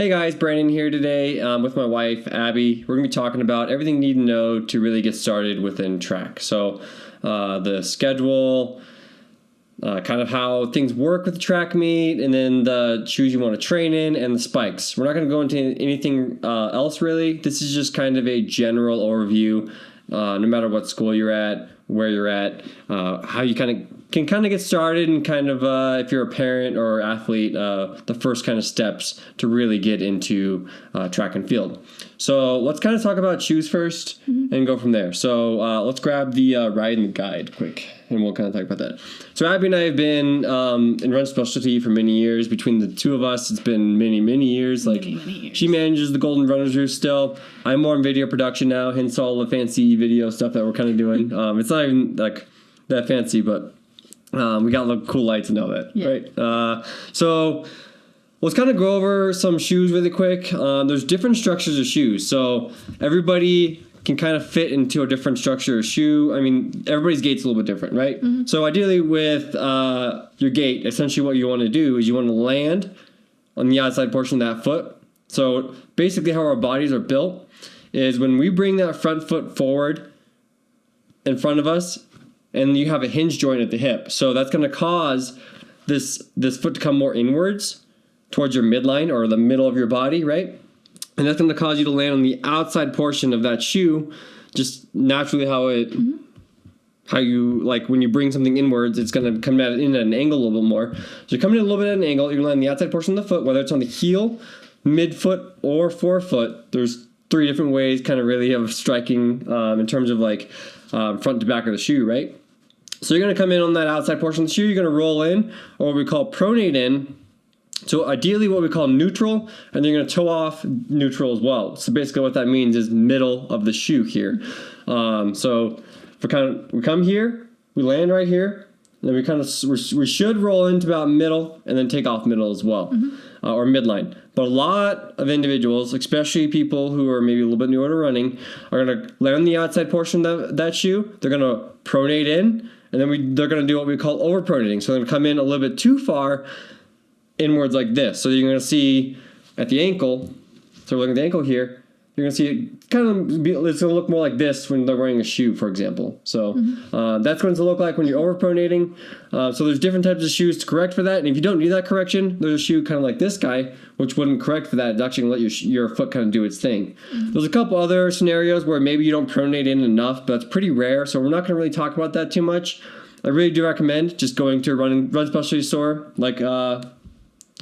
Hey guys, Brandon here today with my wife, Abby. We're going to be talking about everything you need to know to really get started within track. So the schedule, kind of how things work with the track meet, and then the shoes you want to train in, and the spikes. We're not going to go into anything else really. This is just kind of a general overview, no matter what school you're at, where you're at, how you can get started, and kind of if you're a parent or athlete, the first kind of steps to really get into track and field. So let's kind of talk about shoes first and go from there. So let's grab the ride and guide quick, and we'll kind of talk about that. So Abby and I have been in run specialty for many years. Between the two of us, it's been many years. Many years. She manages the Golden Runners Roost still. I'm more in video production now, hence all the fancy video stuff that we're kind of doing. It's not even like that fancy, but we got the cool lights and all that, right? So let's kind of go over some shoes really quick. There's different structures of shoes, so everybody can kind of fit into a different structure of shoe. I mean, everybody's gait's a little bit different, right? Mm-hmm. So ideally with your gait, essentially what you want to do is you want to land on the outside portion of that foot. So basically how our bodies are built is when we bring that front foot forward in front of us, and you have a hinge joint at the hip. So that's going to cause this foot to come more inwards towards your midline or the middle of your body, right? And that's going to cause you to land on the outside portion of that shoe, just naturally how you, like when you bring something inwards, it's going to come in at an angle a little bit more. So you're coming in a little bit at an angle, you're going to land on the outside portion of the foot, whether it's on the heel, midfoot, or forefoot. There's 3 different ways kind of really of striking in terms of like front to back of the shoe, right? So you're going to come in on that outside portion of the shoe, you're going to roll in, or what we call pronate in. So ideally what we call neutral, and then you're going to toe off neutral as well. So basically what that means is middle of the shoe here. So we come here, we land right here, and then we should roll into about middle and then take off middle as well, or midline. But a lot of individuals, especially people who are maybe a little bit newer to running, are going to land on the outside portion of that shoe. They're going to pronate in, and then they're going to do what we call over-pronating. So they're going to come in a little bit too far inwards like this. So you're going to see at the ankle, so we're looking at the ankle here, you're going to see it it's going to look more like this when they're wearing a shoe, for example. So that's what it's going to look like when you're over-pronating. So there's different types of shoes to correct for that. And if you don't do that correction, there's a shoe kind of like this guy, which wouldn't correct for that. It's actually going to let your foot kind of do its thing. There's a couple other scenarios where maybe you don't pronate in enough, but it's pretty rare. So we're not going to really talk about that too much. I really do recommend just going to a run specialty store like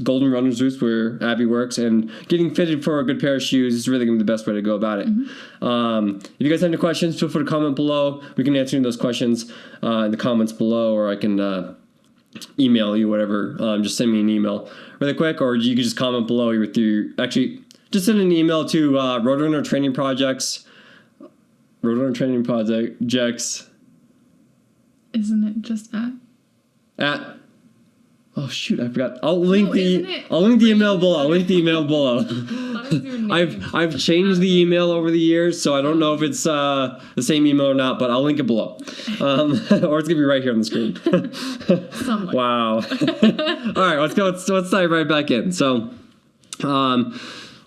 Golden Runners Roost, where Abby works, and getting fitted for a good pair of shoes is really going to be the best way to go about it. If you guys have any questions, feel free to comment below. We can answer those questions in the comments below, or I can email you, whatever. Just send me an email really quick, or you can just comment below actually, just send an email to Roadrunner Training Projects. Isn't it just at? Oh shoot! I forgot. I'll link the email below. I've changed the email over the years, so I don't know if it's the same email or not. But I'll link it below, or it's gonna be right here on the screen. Wow! All right, let's go. Let's dive right back in. So,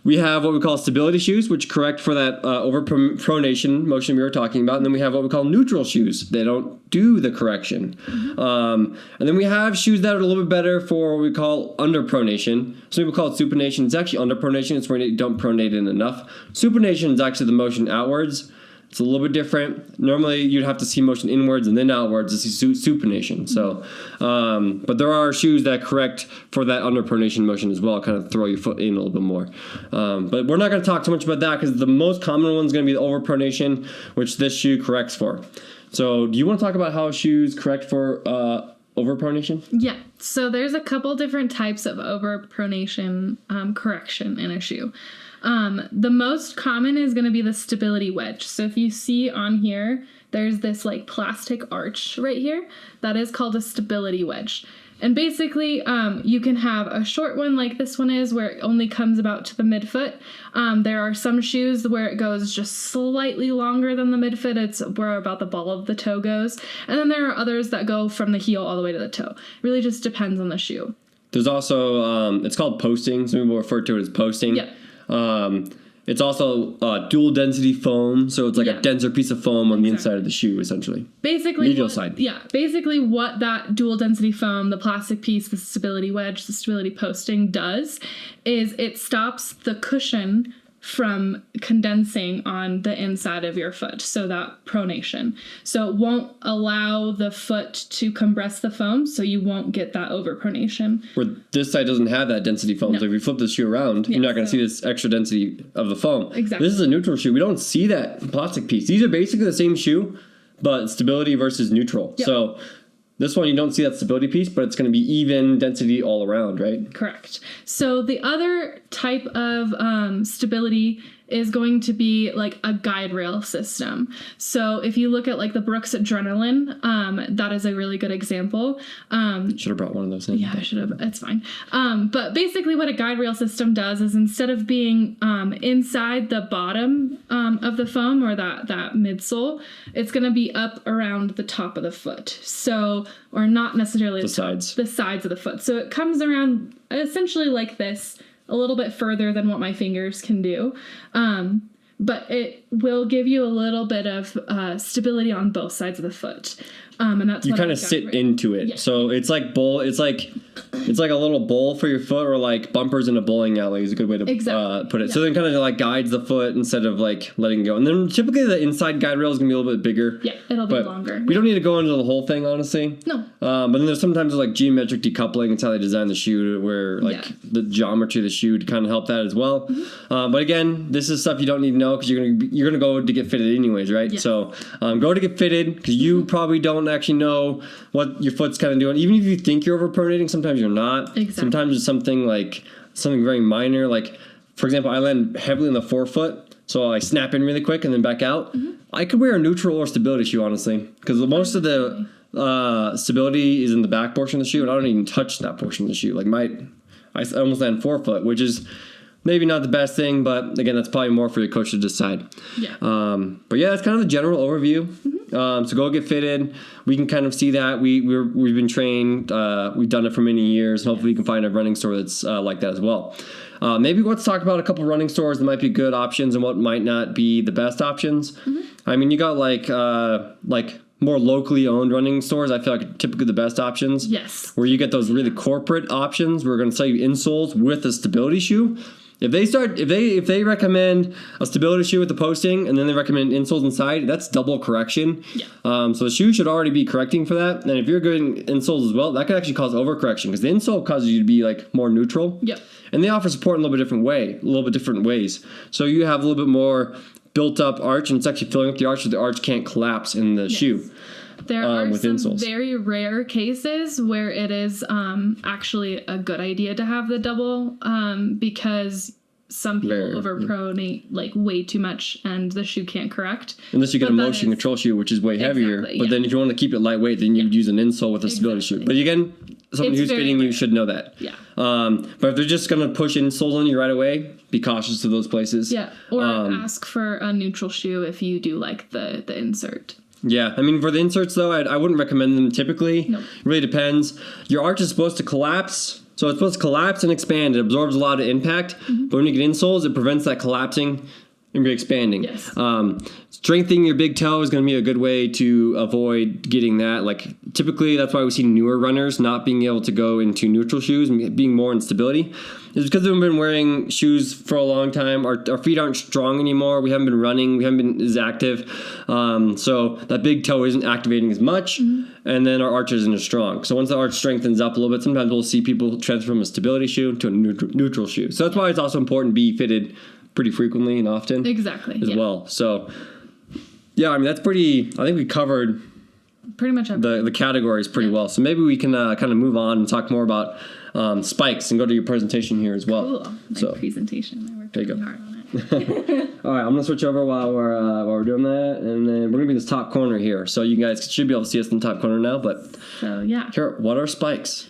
we have what we call stability shoes, which correct for that over-pronation motion we were talking about. And then we have what we call neutral shoes. They don't do the correction. And then we have shoes that are a little bit better for what we call under-pronation. Some people call it supination. It's actually under-pronation. It's when you don't pronate in enough. Supination is actually the motion outwards. It's a little bit different. Normally, you'd have to see motion inwards and then outwards to see supination. So, but there are shoes that correct for that underpronation motion as well, kind of throw your foot in a little bit more. But we're not going to talk too much about that because the most common one is going to be the overpronation, which this shoe corrects for. So, do you want to talk about how shoes correct for overpronation? Yeah. So there's a couple different types of overpronation correction in a shoe. The most common is going to be the stability wedge. So if you see on here, there's this like plastic arch right here. That is called a stability wedge. And basically, you can have a short one like this one is, where it only comes about to the midfoot. There are some shoes where it goes just slightly longer than the midfoot. It's where about the ball of the toe goes. And then there are others that go from the heel all the way to the toe. It really just depends on the shoe. There's also, it's called posting. Some people refer to it as posting. Yeah. It's also dual density foam, so it's like a denser piece of foam on the inside of the shoe, essentially. Basically, medial side. Yeah, basically what that dual density foam, the plastic piece, the stability wedge, the stability posting does is it stops the cushion from condensing on the inside of your foot, so that pronation. So it won't allow the foot to compress the foam, so you won't get that overpronation. Where this side doesn't have that density foam, so if you flip the shoe around, you're not going to see this extra density of the foam. Exactly. This is a neutral shoe. We don't see that plastic piece. These are basically the same shoe, but stability versus neutral. Yep. So this one, you don't see that stability piece, but it's going to be even density all around, right? Correct. So the other type of stability is going to be like a guide rail system. So if you look at like the Brooks Adrenaline, that is a really good example. Should have brought one of those in. Yeah, I should have. It's fine. But basically what a guide rail system does is instead of being inside the bottom of the foam or that midsole, it's going to be up around the top of the foot. So, or not necessarily the sides. The sides of the foot. So it comes around essentially like this, a little bit further than what my fingers can do. But it will give you a little bit of stability on both sides of the foot. And that's you kind of sit into it. Yeah. So it's like it's like a little bowl for your foot, or like bumpers in a bowling alley is a good way to put it. Yeah. So then kind of like guides the foot instead of like letting go. And then typically the inside guide rail is gonna be a little bit bigger. Yeah, it'll be longer. We don't need to go into the whole thing, honestly. No. But then there's sometimes like geometric decoupling. It's how they design the shoe, where like the geometry of the shoe to kind of help that as well. Mm-hmm. But again, this is stuff you don't need to know because you're gonna go to get fitted anyways, right? Yeah. So go to get fitted because you probably don't actually know what your foot's kind of doing. Even if you think you're overpronating, sometimes you're not. Exactly. Sometimes it's something very minor. Like, for example, I land heavily on the forefoot, so I snap in really quick and then back out. Mm-hmm. I could wear a neutral or stability shoe, honestly, because most of the stability is in the back portion of the shoe, and I don't even touch that portion of the shoe. Like I almost land forefoot, which is maybe not the best thing, but again, that's probably more for your coach to decide. Yeah. But yeah, that's kind of the general overview. Mm-hmm. So go get fitted. We can kind of see that we've been trained. We've done it for many years. Hopefully, we can find a running store that's like that as well. Maybe let's talk about a couple running stores that might be good options and what might not be the best options. Mm-hmm. I mean, you got like more locally owned running stores. I feel like are typically the best options. Yes. Where you get those really corporate options. We're going to sell you insoles with a stability shoe. If they recommend a stability shoe with the posting and then they recommend insoles inside, that's double correction. Yeah. So the shoe should already be correcting for that. And if you're getting insoles as well, that could actually cause overcorrection because the insole causes you to be like more neutral. Yep. And they offer support in a little bit different ways. So you have a little bit more built up arch, and it's actually filling up the arch so the arch can't collapse in the shoe. There are some insoles. Very rare cases where it is actually a good idea to have the double because some people overpronate like way too much and the shoe can't correct. Unless you get a motion control shoe, which is way heavier. But then if you want to keep it lightweight, then you'd use an insole with a stability shoe. But again, someone who's fitting you should know that. Yeah. But if they're just going to push insoles on you right away, be cautious of those places. Yeah. Or ask for a neutral shoe if you do like the insert. Yeah, I mean, for the inserts, though, I wouldn't recommend them typically. No. It really depends. Your arch is supposed to collapse. So it's supposed to collapse and expand. It absorbs a lot of impact. Mm-hmm. But when you get insoles, it prevents that collapsing and expanding. Yes. Strengthening your big toe is going to be a good way to avoid getting that. Like, typically, that's why we see newer runners not being able to go into neutral shoes and being more in stability. It's because we've been wearing shoes for a long time. Our feet aren't strong anymore. We haven't been running. We haven't been as active. So that big toe isn't activating as much. Mm-hmm. And then our arch isn't as strong. So once the arch strengthens up a little bit, sometimes we'll see people transfer from a stability shoe to a neutral shoe. So that's why it's also important to be fitted pretty frequently and often. Exactly. As well. So, yeah, I mean, that's pretty... I think we covered... pretty much everything. The categories pretty well. So maybe we can kind of move on and talk more about spikes and go to your presentation here as well. Cool. My presentation. I worked really hard on it. All right, I'm going to switch over while we're doing that. And then we're going to be in this top corner here. So you guys should be able to see us in the top corner now. But so, yeah. Here, what are spikes?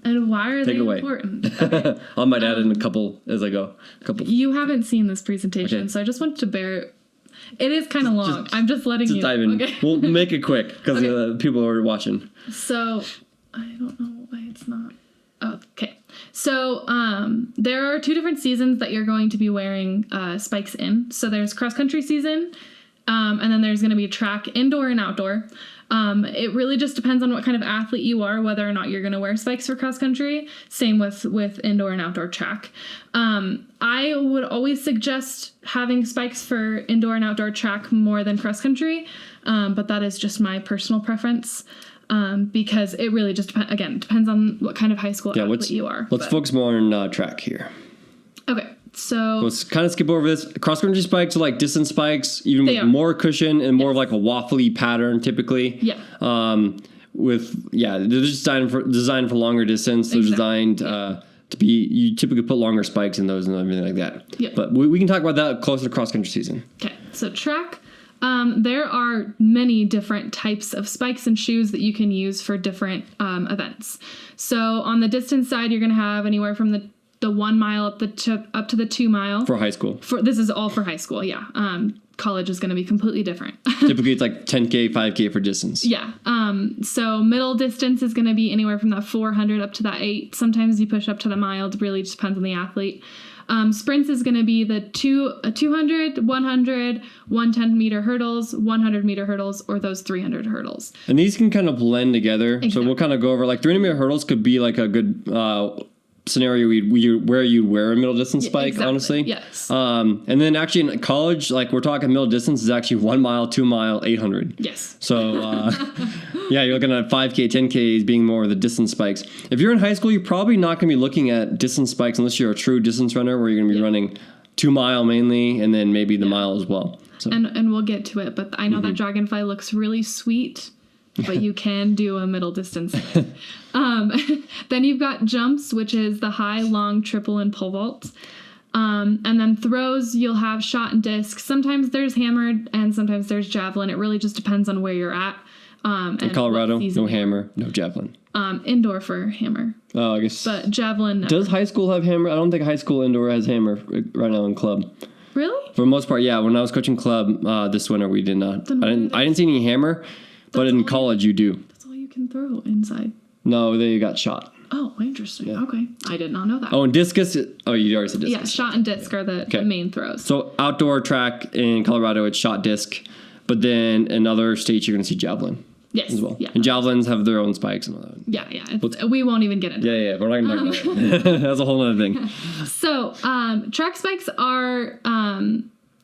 And why are they important? Okay. I might add in a couple as I go. You haven't seen this presentation, so I just want to bear... It is kind of long. I'm just letting you... dive in. Okay. We'll make it quick because people are watching. So, I don't know why it's not... Oh, okay. So there are 2 different seasons that you're going to be wearing spikes in. So there's cross country season, and then there's going to be track, indoor and outdoor. It really just depends on what kind of athlete you are, whether or not you're going to wear spikes for cross country. Same with indoor and outdoor track. I would always suggest having spikes for indoor and outdoor track more than cross country, but that is just my personal preference. Because it really just depends on what kind of high school athlete you are. Let's focus more on track here. Okay, so let's kind of skip over this. Cross country spikes are like distance spikes, even with more cushion and more of like a waffly pattern typically. Yeah. They're just designed for longer distance. They're designed to be. You typically put longer spikes in those and everything like that. Yeah. But we can talk about that closer to cross country season. Okay, so track. There are many different types of spikes and shoes that you can use for different events. So on the distance side, you're going to have anywhere from the 1 mile up to the 2 mile. For high school. This is all for high school, yeah. College is going to be completely different. Typically, it's like 10K, 5K for distance. Yeah. So middle distance is going to be anywhere from that 400 up to that 8. Sometimes you push up to the mile. It really just depends on the athlete. Sprints is going to be the 200, 100, 110-meter hurdles, 100-meter hurdles, or those 300 hurdles. And these can kind of blend together. Exactly. So we'll kind of go over, like 300-meter hurdles could be like a good scenario where you'd wear a middle distance spike, exactly. Honestly. Yes. And then actually in college, like we're talking middle distance is actually 1 mile, 2 mile, 800. Yes. So, yeah, you're looking at 5K, 10Ks being more of the distance spikes. If you're in high school, you're probably not going to be looking at distance spikes unless you're a true distance runner where you're going to be running 2 mile mainly and then maybe the mile as well. So. And we'll get to it, but I know that Dragonfly looks really sweet. But you can do a middle distance. Then you've got jumps, which is the high, long, triple, and pole vault. And then throws, you'll have shot and disc. Sometimes there's hammered and sometimes there's javelin. It really just depends on where you're at. In Colorado, no hammer, no javelin. Indoor for hammer. Oh, I guess. But javelin. Never. Does high school have hammer? I don't think high school indoor has hammer right now in club. Really? For the most part, yeah. When I was coaching club this winter, we did not. I didn't see any hammer. But in college, you do. That's all you can throw inside. No, they got shot. Oh, interesting. Yeah. Okay. I did not know that. Oh, and discus. Oh, you already said discus. Yeah, shot and disc are the main throws. So outdoor track in Colorado, it's shot disc. But then in other states, you're going to see javelin. Yes. As well. Yeah. And javelins have their own spikes and all that. Yeah. We won't even get into it. Yeah. We're not going to talk about that. That's a whole other thing. So track spikes are...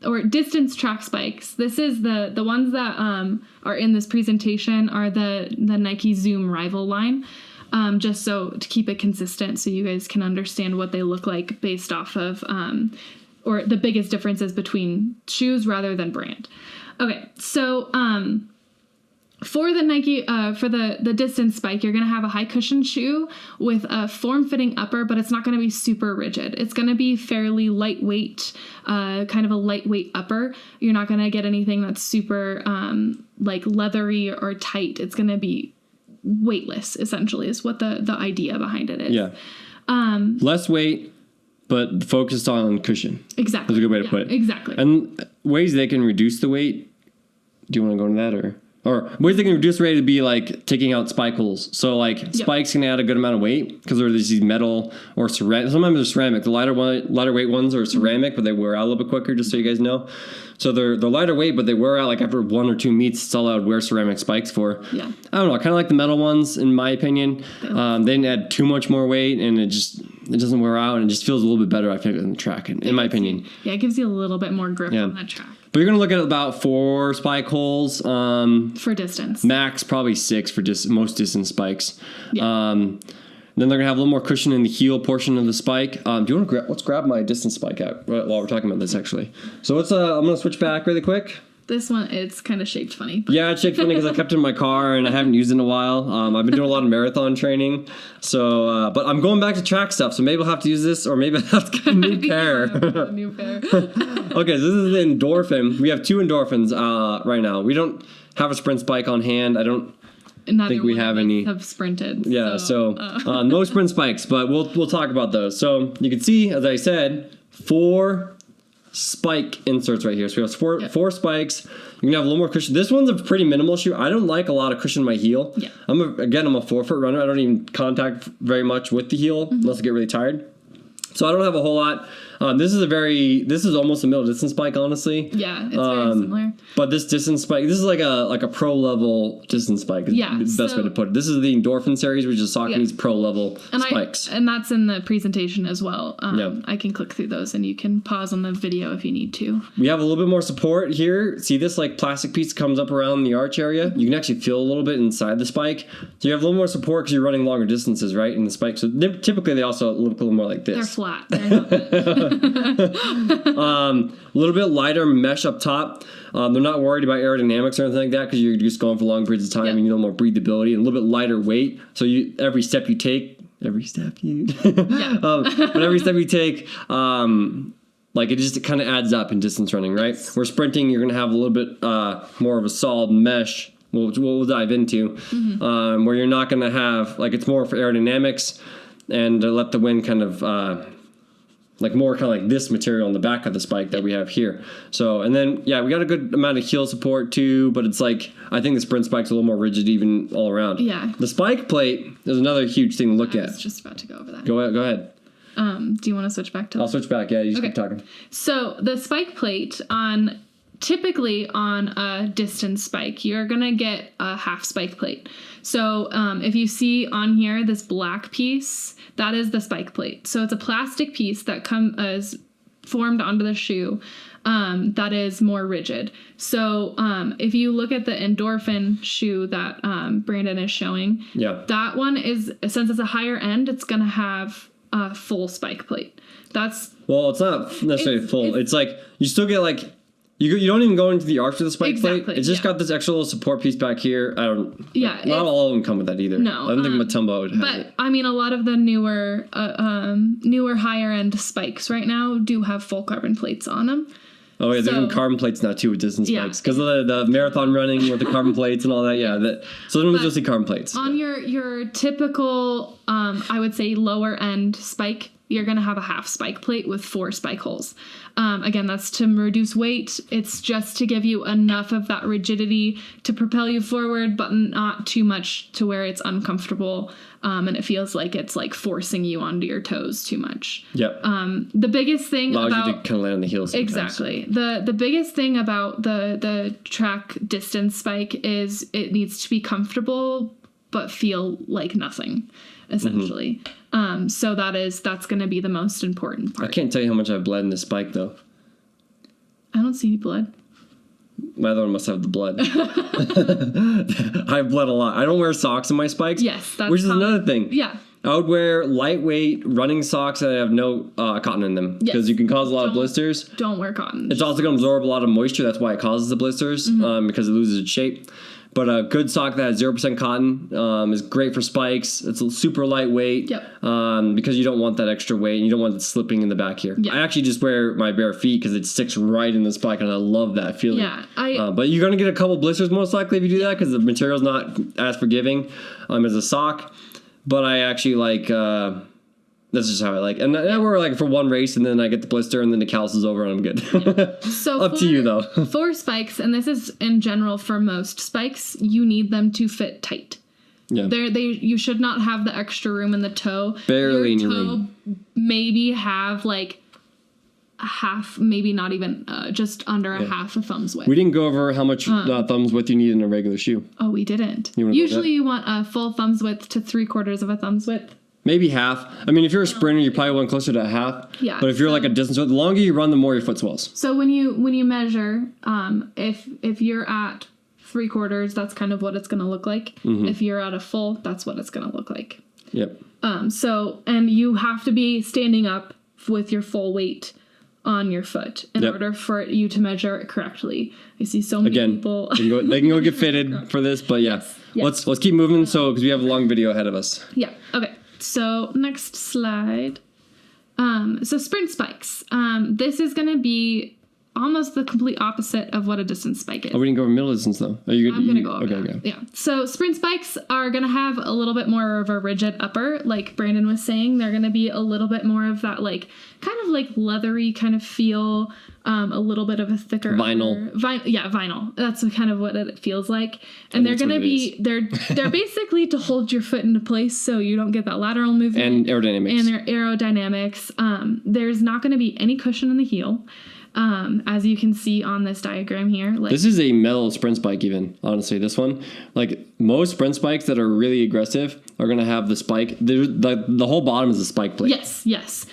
or distance track spikes. This is the ones that are in this presentation are the Nike Zoom Rival line, just so to keep it consistent so you guys can understand what they look like based off of, or the biggest differences between shoes rather than brand. Okay, so for the Nike, for the distance spike, you're going to have a high cushion shoe with a form-fitting upper, but it's not going to be super rigid. It's going to be fairly lightweight, kind of a lightweight upper. You're not going to get anything that's super like leathery or tight. It's going to be weightless, essentially, is what the idea behind it is. Yeah. Less weight, but focused on cushion. Exactly. That's a good way to put it. Exactly. And ways they can reduce the weight. Do you want to go into that or ways they can reduce the weight would be like taking out spike holes. So like spikes can add a good amount of weight because there's these metal or ceramic. Sometimes they're ceramic. The lighter weight ones are ceramic, but they wear out a little bit quicker. Just so you guys know. So they're lighter weight, but they wear out like after 1 or 2 meets. It's all I would wear ceramic spikes for. Yeah. I don't know. Kind of like the metal ones, in my opinion. They didn't add too much more weight, and it doesn't wear out, and it just feels a little bit better. I think in the track, in my opinion. Yeah, it gives you a little bit more grip on that track. But you're going to look at about 4 spike holes. For distance. Max, probably 6 for most distance spikes. Yeah. Then they're going to have a little more cushion in the heel portion of the spike. Do you want to let's grab my distance spike out while we're talking about this, actually. So I'm going to switch back really quick. This one, it's kind of shaped funny. Yeah, it's shaped funny because I kept it in my car and I haven't used it in a while. I've been doing a lot of marathon training. So, but I'm going back to track stuff. So maybe I'll have to use this or maybe I'll have to get a new pair. A new pair. Okay, so this is the endorphin. We have 2 endorphins right now. We don't have a sprint spike on hand. I don't think we have any. Have sprinted. Yeah, so no sprint spikes, but we'll talk about those. So you can see, as I said, 4 spike inserts right here. So we have four spikes. You can have a little more cushion. This one's a pretty minimal shoe. I don't like a lot of cushion in my heel. Yeah. I'm a 4-foot runner. I don't even contact very much with the heel unless I get really tired. So I don't have a whole lot. This is almost a middle distance spike, honestly. Yeah, it's very similar. But this distance spike, this is like a pro level distance spike. Yeah, the best way to put it. This is the Endorphin series, which is Saucony's pro level spikes. And that's in the presentation as well. I can click through those, and you can pause on the video if you need to. We have a little bit more support here. See this like plastic piece comes up around the arch area? You can actually feel a little bit inside the spike. So you have a little more support because you're running longer distances, right, in the spike. So typically they also look a little more like this. They're flat. They're not a little bit lighter mesh up top. They're not worried about aerodynamics or anything like that because you're just going for long periods of time and you need a little more breathability and a little bit lighter weight. So every step you take, but every step you take, like it just kind of adds up in distance running, right? Yes. Where sprinting, you're going to have a little bit more of a solid mesh, which we'll dive into, where you're not going to have, like it's more for aerodynamics and to let the wind kind of... like more kind of like this material on the back of the spike that we have here. So, and then, we got a good amount of heel support too, but it's like, I think the sprint spike's a little more rigid even all around. Yeah. The spike plate is another huge thing to look at. I was just about to go over that. Go ahead. Do you want to switch back to I'll switch back, you just keep talking. So, the spike plate typically on a distance spike, you're going to get a half spike plate. So if you see on here this black piece, that is the spike plate. So it's a plastic piece that is formed onto the shoe that is more rigid. So if you look at the Endorphin shoe that Brandon is showing, that one is, since it's a higher end, it's going to have a full spike plate. Well, it's not necessarily full. It's like, you still get like... You don't even go into the arch of the spike plate. It's just got this extra little support piece back here. Not all of them come with that either. No. I don't think Matumbo would have it. But, I mean, a lot of the newer higher end spikes right now do have full carbon plates on them. Oh, yeah, they're doing carbon plates now, too, with distance spikes. Because of the marathon running with the carbon plates and all that, so sometimes you'll see carbon plates. On your typical, I would say, lower end spike, you're going to have a half spike plate with 4 spike holes. Again, that's to reduce weight. It's just to give you enough of that rigidity to propel you forward, but not too much to where it's uncomfortable and it feels like it's like forcing you onto your toes too much. Yep. The biggest thing allows you to kind of land on the heels sometimes. Exactly. The biggest thing about the track distance spike is it needs to be comfortable but feel like nothing, essentially. So that's going to be the most important part. I can't tell you how much I've bled in this spike, though. I don't see any blood. My other one must have the blood. I've bled a lot. I don't wear socks in my spikes. Yes, that's which is another thing. Yeah. I would wear lightweight running socks that have no cotton in them because you can cause a lot of blisters. Don't wear cotton. It's also going to absorb a lot of moisture. That's why it causes the blisters because it loses its shape. But a good sock that has 0% cotton is great for spikes. It's super lightweight because you don't want that extra weight and you don't want it slipping in the back here. I actually just wear my bare feet because it sticks right in the spike and I love that feeling. Yeah, but you're going to get a couple blisters most likely if you do that because the material's not as forgiving as a sock. But I actually like... that's just how I like. And I wear like for one race and then I get the blister and then the callus is over and I'm good. So up to you though. For spikes, and this is in general for most spikes, you need them to fit tight. Yeah. You should not have the extra room in the toe. Barely your in your room. Maybe have like a half, maybe not even just under a half a thumb's width. We didn't go over how much thumbs width you need in a regular shoe. Oh, we didn't. Usually you want a full thumb's width to 3/4 of a thumb's width. Maybe half. I mean, if you're a sprinter, you probably want closer to half. Yeah. But if you're like a distance, the longer you run, the more your foot swells. So when you measure, if you're at 3/4, that's kind of what it's going to look like. If you're at a full, that's what it's going to look like. Yep. So, and you have to be standing up with your full weight on your foot in order for you to measure it correctly. I see so many people. They can go get fitted for this, but Yes. Let's keep moving. So because we have a long video ahead of us. Yeah. Okay. So next slide. So sprint spikes. This is going to be almost the complete opposite of what a distance spike is. Oh, we didn't go over middle distance though. Are you I'm going to go over that. Okay. Yeah. So sprint spikes are going to have a little bit more of a rigid upper, like Brandon was saying. They're going to be a little bit more of that, like, kind of like leathery kind of feel, a little bit of a thicker vinyl. Vinyl. That's kind of what it feels like. And they're going to be, they're basically to hold your foot into place so you don't get that lateral movement. And aerodynamics. And their aerodynamics. There's not going to be any cushion in the heel. As you can see on this diagram here. Like, this is a metal sprint spike even, honestly. This one, like most sprint spikes that are really aggressive are going to have the spike. The whole bottom is a spike plate. Yes.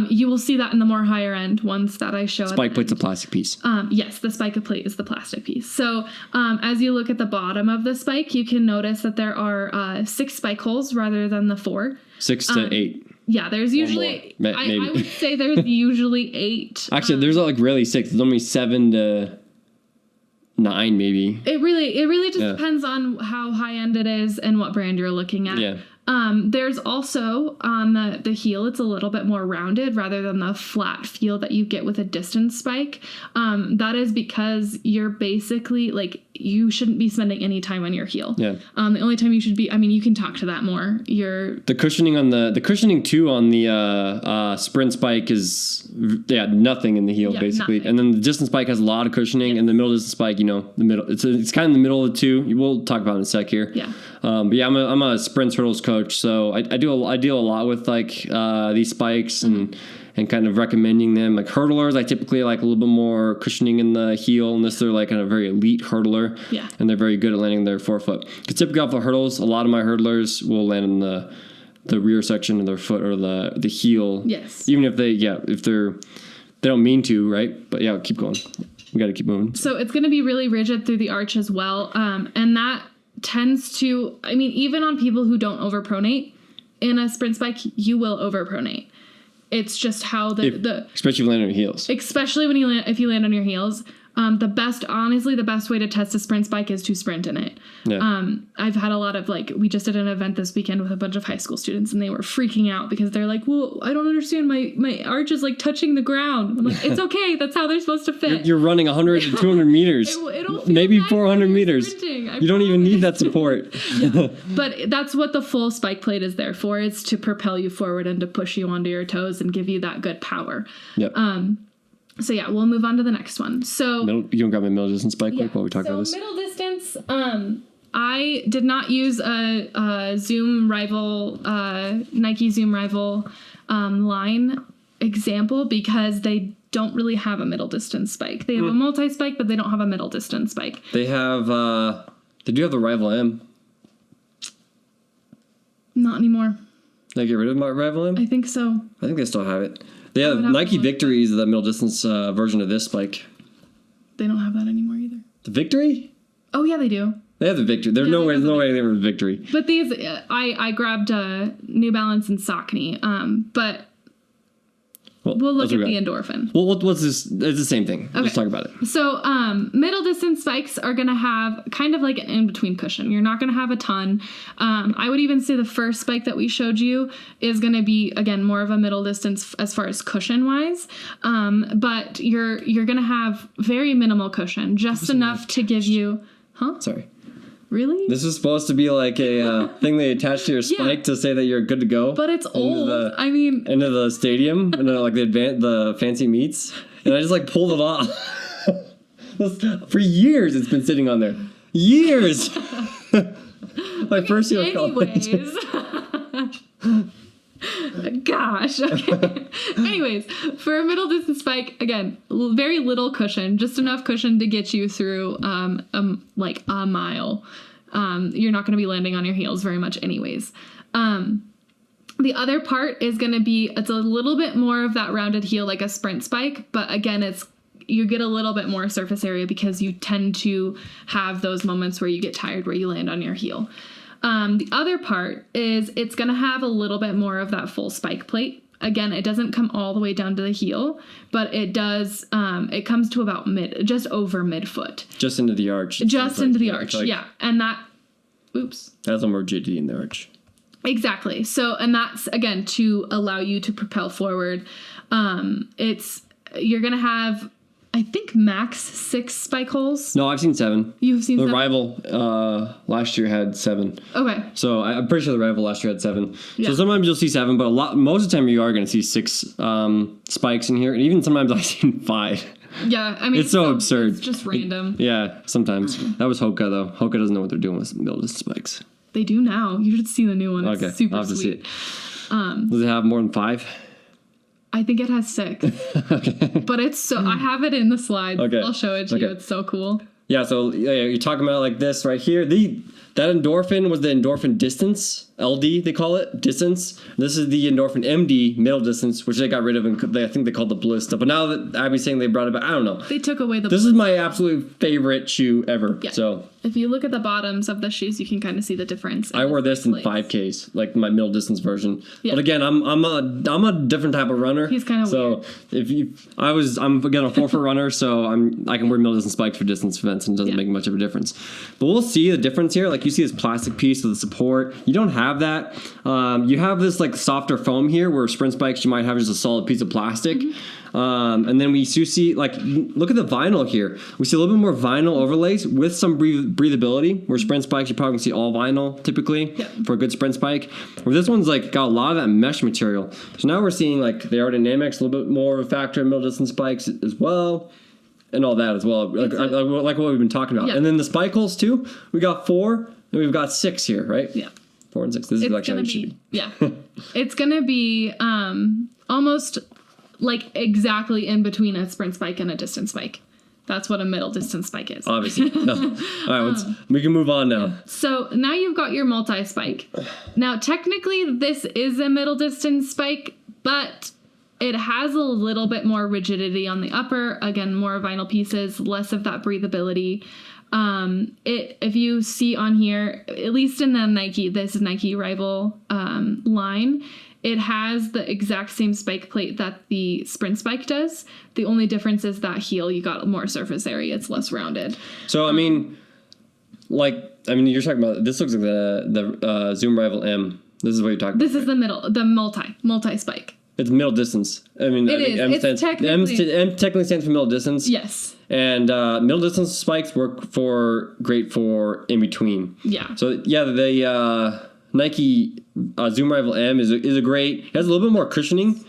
You will see that in the more higher end ones that I show. Spike plate's a plastic piece. Yes, the spike plate is the plastic piece. So as you look at the bottom of the spike, you can notice that there are 6 spike holes rather than the 4. 6 to 8. Yeah, there's usually, I would say there's usually 8. Actually, there's like really 6. There's only 7 to 9 maybe. It really just depends on how high end it is and what brand you're looking at. Yeah. There's also on the heel, it's a little bit more rounded rather than the flat feel that you get with a distance spike. That is because you're basically like, you shouldn't be spending any time on your heel. Yeah. The only time you should be, I mean, you can talk to that more. The cushioning on the cushioning too on the sprint spike is nothing in the heel basically, nothing. And then the distance spike has a lot of cushioning, and the middle distance spike, the middle, it's kind of in the middle of the two. We'll talk about it in a sec here. Yeah. But yeah, I'm a sprint hurdles coach, so I deal a lot with like these spikes and kind of recommending them. Like hurdlers, I typically like a little bit more cushioning in the heel unless they're like a very elite hurdler. Yeah. And they're very good at landing their forefoot. Because typically off the hurdles, a lot of my hurdlers will land in the rear section of their foot or the heel. Yes. Even if they don't mean to, right? But yeah, keep going. We got to keep moving. So it's going to be really rigid through the arch as well. And that tends to, I mean, even on people who don't overpronate in a sprint spike, you will overpronate. It's just how especially if you land on your heels. Especially if you land on your heels. The best way to test a sprint spike is to sprint in it. Yeah. I've had a lot of we just did an event this weekend with a bunch of high school students, and they were freaking out because they're like, well, I don't understand. My arch is like touching the ground. I'm like, it's okay. That's how they're supposed to fit. You're running 100 to 200 meters. It'll maybe nice 400 meters. You don't even need that support. Yeah. But that's what the full spike plate is there for. It's to propel you forward and to push you onto your toes and give you that good power. Yep. So yeah, we'll move on to the next one. So you can grab my middle distance spike while we talk about this. Middle distance, I did not use a Zoom Rival, Nike Zoom Rival line example because they don't really have a middle distance spike. They have a multi spike, but they don't have a middle distance spike. They have they do have the Rival M. Not anymore. Did they get rid of my Rival M? I think so. I think they still have it. They have Nike Victory is the middle distance version of this spike. They don't have that anymore either. The Victory? Oh yeah, they do. They have the Victory. There's no way they were Victory. But these, I grabbed New Balance and Saucony. But we'll look at the endorphin. Well, what's this? It's the same thing. Okay. Let's talk about it. So middle distance spikes are going to have kind of like an in-between cushion. You're not going to have a ton. I would even say the first spike that we showed you is going to be, again, more of a middle distance as far as cushion-wise. But you're going to have very minimal cushion, just enough to give you... Huh? Sorry. Really? This is supposed to be like a thing they attach to your spike to say that you're good to go. But it's old. Into the stadium and like the fancy meets, and I just pulled it off. For years, it's been sitting on there. Years. First year of college. Gosh. Okay. Anyways, for a middle distance spike, again, very little cushion, just enough cushion to get you through a mile. You're not going to be landing on your heels very much anyways. The other part is going to be, it's a little bit more of that rounded heel like a sprint spike, but again, you get a little bit more surface area because you tend to have those moments where you get tired where you land on your heel. The other part is it's going to have a little bit more of that full spike plate. Again, it doesn't come all the way down to the heel, but it does, it comes to about just over midfoot. Just into the arch. Just into the arch, yeah. And that, oops. That's more rigidity in the arch. Exactly. So, and that's, again, to allow you to propel forward. You're going to have I think max 6 spike holes. No, I've seen 7. You've seen The 7? rival last year had 7. Okay. So I'm pretty sure the rival last year had 7. Yeah. So sometimes you'll see 7, but most of the time you are going to see 6 spikes in here, and even sometimes I've seen 5. Yeah, I mean It's so absurd. It's just random. Yeah, sometimes. That was Hoka though. Hoka doesn't know what they're doing with middle distance spikes. They do now. You should see the new one. It's Okay, super I'll have to see sweet. it. Does it have more than 5? I think it has 6. But it's so I have it in the slides. Okay. I'll show it to you. Okay. It's so cool. Yeah, so you're talking about like this right here. That endorphin was the endorphin distance, LD they call it, distance. This is the endorphin MD, middle distance, which they got rid of, and I think they called the ballista. But now that Abby's saying they brought it back, I don't know. They took away the This is my absolute favorite shoe ever. Yeah. So if you look at the bottoms of the shoes, you can kind of see the difference. I wore this in 5Ks, like my middle distance version. Yeah. But again, I'm a different type of runner. He's kind of so weird. I'm again a 4-foot runner, so I can wear middle distance spikes for distance events, and it doesn't make much of a difference. But we'll see the difference here. Like you see this plastic piece with the support. You don't have that. You have this like softer foam here, where sprint spikes you might have just a solid piece of plastic. And then we do see, like, look at the vinyl here. We see a little bit more vinyl overlays with some breathability, where sprint spikes, you probably see all vinyl typically for a good sprint spike. Where this one's like got a lot of that mesh material. So now we're seeing like the aerodynamics, a little bit more of a factor in middle distance spikes as well. And all that as well, like what we've been talking about. Yeah. And then the spike holes too, we got 4 and we've got 6 here, right? Yeah. 4 and 6. This is like how it should be. Yeah. It's going to be almost like exactly in between a sprint spike and a distance spike. That's what a middle distance spike is. Obviously. No. All right, we can move on now. So now you've got your multi-spike. Now, technically, this is a middle distance spike, but it has a little bit more rigidity on the upper. Again, more vinyl pieces, less of that breathability. If you see on here, at least in the Nike, this Nike Rival line, it has the exact same spike plate that the sprint spike does. The only difference is that heel, you got more surface area. It's less rounded. So, I mean, you're talking about, this looks like the Zoom Rival M. This is what you're talking about. This is the multi spike. It's middle distance. I mean, M technically stands for middle distance. Yes. And middle distance spikes work great for in between. Yeah. So yeah, the Nike Zoom Rival M is a great. It has a little bit more cushioning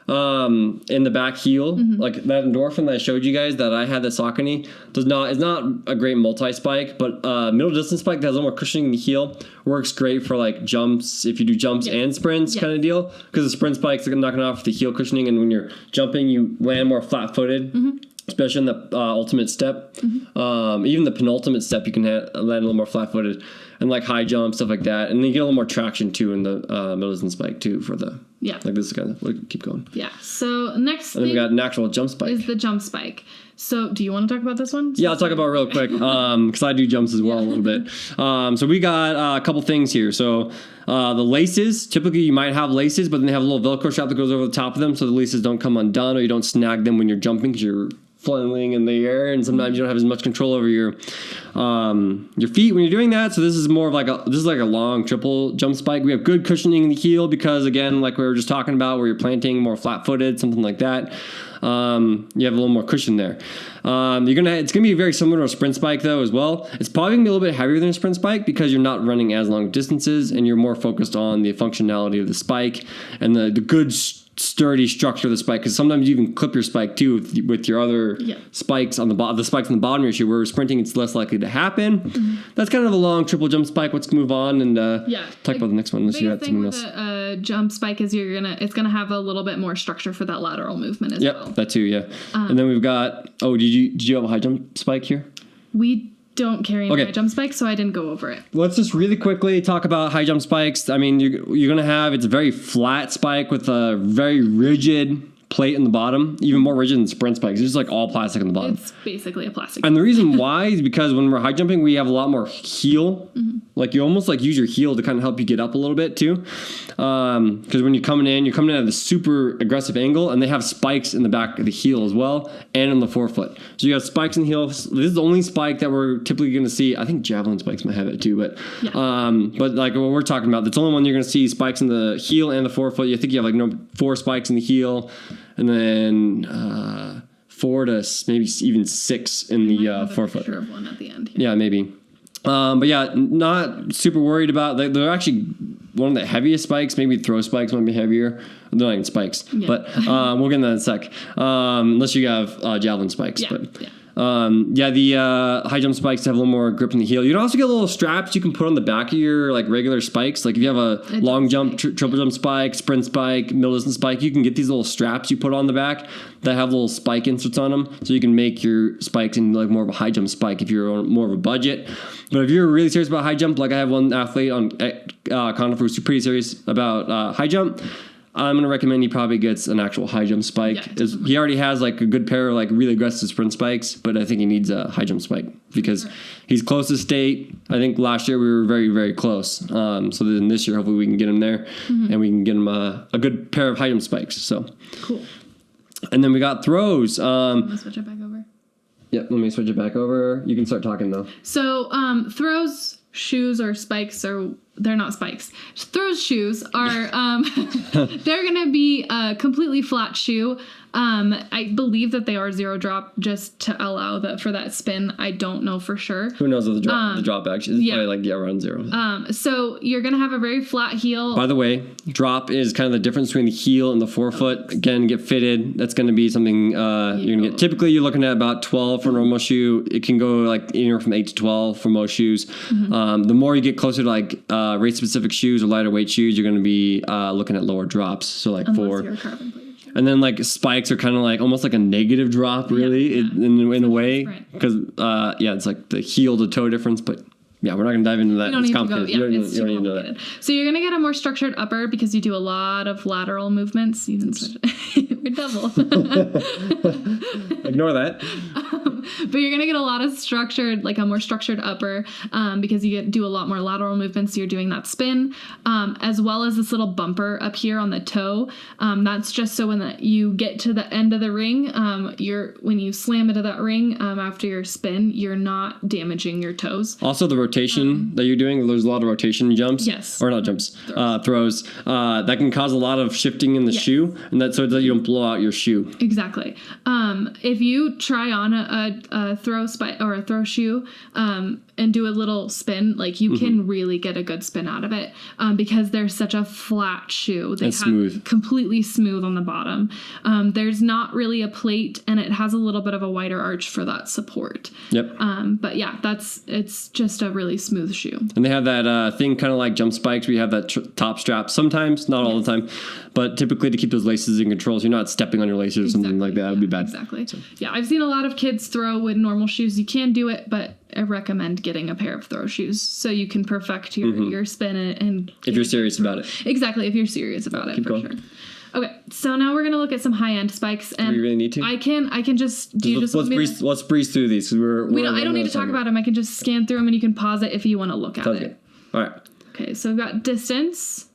in the back heel. Mm-hmm. Like that endorphin that I showed you guys that I had the Saucony is not a great multi spike, but middle distance spike that has a little more cushioning in the heel works great for like jumps, if you do jumps and sprints kind of deal, because the sprint spikes are knocking off the heel cushioning, and when you're jumping you land more flat footed. Mm-hmm. Especially in the ultimate step. Mm-hmm. Even the penultimate step, you can land a little more flat-footed, and like high jump, stuff like that. And then you get a little more traction too in the middle distance spike too for the like this kind of keep going. Yeah. So next and then we got an actual jump spike. Is the jump spike. So do you want to talk about this one? Yeah, I'll talk about it real quick because I do jumps as well a little bit. So we got a couple things here. So the laces, typically you might have laces, but then they have a little Velcro strap that goes over the top of them, so the laces don't come undone or you don't snag them when you're jumping because you're flailing in the air, and sometimes you don't have as much control over your feet when you're doing that. So this is more of like a long triple jump spike. We have good cushioning in the heel because, again, like we were just talking about, where you're planting more flat-footed, something like that. You have a little more cushion there. It's gonna be very similar to a sprint spike though as well. It's probably gonna be a little bit heavier than a sprint spike because you're not running as long distances and you're more focused on the functionality of the spike and the good sturdy structure of the spike, because sometimes you even clip your spike too with your other spikes on the spikes on the bottom of your shoe, where sprinting it's less likely to happen. Mm-hmm. That's kind of a long triple jump spike. Let's move on and talk about the next one. Unless you got something else. A jump spike is it's gonna have a little bit more structure for that lateral movement as well. That too, yeah. And then we've got did you have a high jump spike here? We don't carry any high jump spikes, so I didn't go over it. Let's just really quickly talk about high jump spikes. I mean, you're gonna have, it's a very flat spike with a very rigid plate in the bottom, even more rigid than sprint spikes. It's just like all plastic in the bottom. It's basically a plastic. And the reason why is because when we're high jumping, we have a lot more heel. Mm-hmm. Like you almost like use your heel to kind of help you get up a little bit too. Because when you're coming in at a super aggressive angle, and they have spikes in the back of the heel as well, and in the forefoot. So you have spikes in the heel. This is the only spike that we're typically going to see. I think javelin spikes might have it too, but like what we're talking about, that's the only one you're going to see spikes in the heel and the forefoot. You think you have 4 spikes in the heel, and then 4 to maybe even 6 in the forefoot. Picture of one at the end here. Yeah, maybe. But yeah, not super worried about. They're actually one of the heaviest spikes. Maybe throw spikes might be heavier. They're not even spikes, but we'll get into that in a sec. Unless you have javelin spikes. Yeah. But the high jump spikes have a little more grip in the heel. You can also get little straps you can put on the back of your like regular spikes. Like if you have a long jump, triple jump spike, sprint spike, middle distance spike, you can get these little straps you put on the back that have little spike inserts on them, so you can make your spikes in like more of a high jump spike if you're on more of a budget. But if you're really serious about high jump, like I have one athlete on Conifer who's pretty serious about high jump, I'm going to recommend he probably gets an actual high jump spike. He already has like a good pair of like really aggressive sprint spikes, but I think he needs a high jump spike because he's close to state. I think last year we were very, very close. So then this year, hopefully we can get him there and we can get him a good pair of high jump spikes. So cool. And then we got throws. Let me switch it back over. Yep, let me switch it back over. You can start talking though. So throws, shoes, or spikes are... They're not spikes. Throws shoes are, they're going to be a completely flat shoe. I believe that they are 0 drop just to allow for that spin. I don't know for sure. Who knows what the drop actually is? Probably like around 0. So you're going to have a very flat heel. By the way, drop is kind of the difference between the heel and the forefoot. Again, get fitted. That's going to be something you're going to get. Typically, you're looking at about 12 for a normal shoe. It can go like anywhere from 8 to 12 for most shoes. The more you get closer to like race-specific shoes or lighter weight shoes, you're going to be looking at lower drops. So like Unless 4. You're a carbon plated shoe. And then like spikes are kind of like almost like a negative drop, really, in a way, because it's like the heel to toe difference. But yeah, we're not going to dive into that. It's complicated. You don't need to know that. So you're going to get a more structured upper because you do a lot of lateral movements. You can switch. We're double. Ignore that. But you're going to get a lot of structured, like a more structured upper because you do a lot more lateral movements. So you're doing that spin as well as this little bumper up here on the toe. That's just so when you get to the end of the ring, when you slam into that ring after your spin, you're not damaging your toes. Also, the rotation that you're doing, there's a lot of rotation jumps. Yes. Or not jumps, throws. That can cause a lot of shifting in the shoe, and that's so that you don't blow out your shoe. Exactly. If you try on a throw spike or a throw shoe and do a little spin, like you can really get a good spin out of it because they're such a flat shoe. They have smooth. Completely smooth on the bottom. There's not really a plate, and it has a little bit of a wider arch for that support. Yep. But yeah, it's just a really smooth shoe. And they have that thing kind of like jump spikes where you have that top strap sometimes, not all the time, but typically to keep those laces in control so you're not stepping on your laces or something like that. That would be bad. Exactly. So. Yeah, I've seen a lot of kids throw with normal shoes. You can do it, but I recommend getting a pair of throw shoes so you can perfect your spin and if you're serious about it. Exactly, if you're serious about it, Keep for going. sure. Okay, so now we're gonna look at some high-end spikes, and do we really need to? I can just. Do you let's breeze through these. I don't need to talk about them. I can just scan through them, and you can pause it if you want to look at it. Good. All right. Okay, so we've got distance,